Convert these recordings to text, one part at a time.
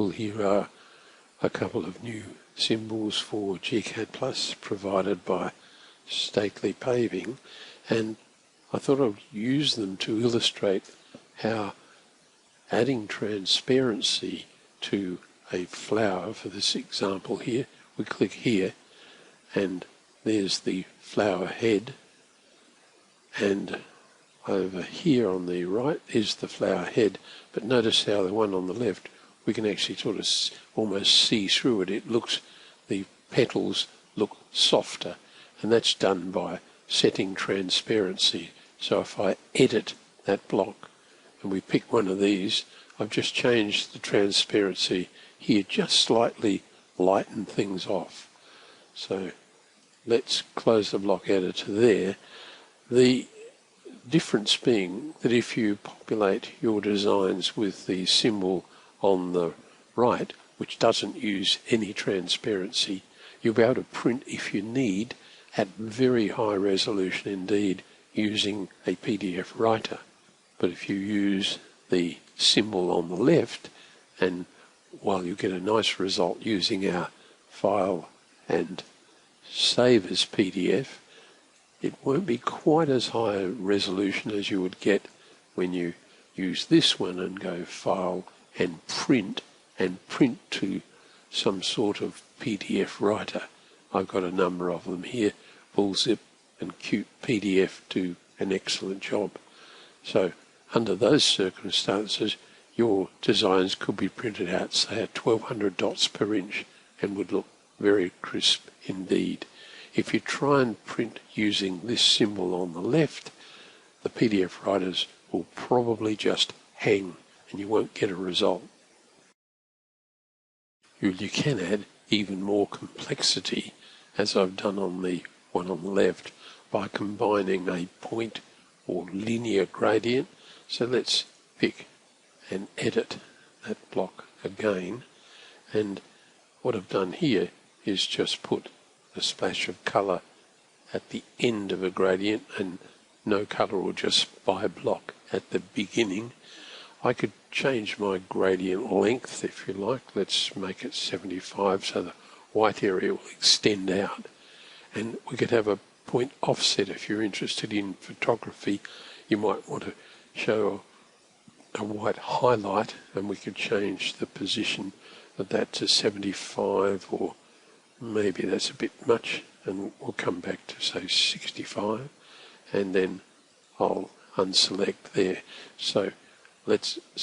Well, here are a couple of new symbols for gCADPlus provided by Stately Paving, and I thought I would use them to illustrate how adding transparency to a flower, for this example here, we click here and there's the flower head, and over here on the right is the flower head, but notice how the one on the left we can actually sort of almost see through it. The petals look softer, and that's done by setting transparency. So if I edit that block and we pick one of these, I've just changed the transparency here, just slightly lighten things off. So let's close the block editor there. The difference being that if you populate your designs with the symbol on the right, which doesn't use any transparency, you'll be able to print if you need at very high resolution indeed using a PDF writer. But if you use the symbol on the left, and while you get a nice result using our file and save as PDF, it won't be quite as high a resolution as you would get when you use this one and go File and print to some sort of PDF writer. I've got a number of them here. Bullzip and Qt PDF do an excellent job. So under those circumstances, your designs could be printed out, say, at 1200 dots per inch and would look very crisp indeed. If you try and print using this symbol on the left, the PDF writers will probably just hang and you won't get a result. You can add even more complexity, as I've done on the one on the left, by combining a point or linear gradient. So let's pick and edit that block again, and what I've done here is just put a splash of colour at the end of a gradient and no colour, or just by block at the beginning. I could change my gradient length if you like. Let's make it 75 so the white area will extend out, and we could have a point offset. If you're interested in photography, you might want to show a white highlight, and we could change the position of that to 75, or maybe that's a bit much, and we'll come back to say 65, and then I'll unselect there. So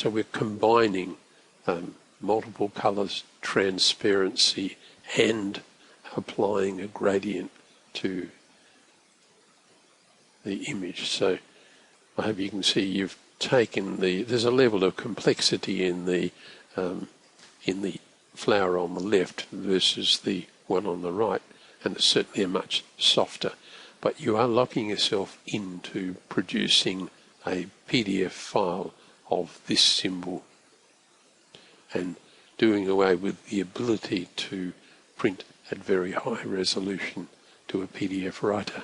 we're combining multiple colours, transparency, and applying a gradient to the image. So I hope you can see you've taken there's a level of complexity in the flower on the left versus the one on the right, and it's certainly a much softer. But you are locking yourself into producing a PDF file of this symbol and doing away with the ability to print at very high resolution to a PDF writer.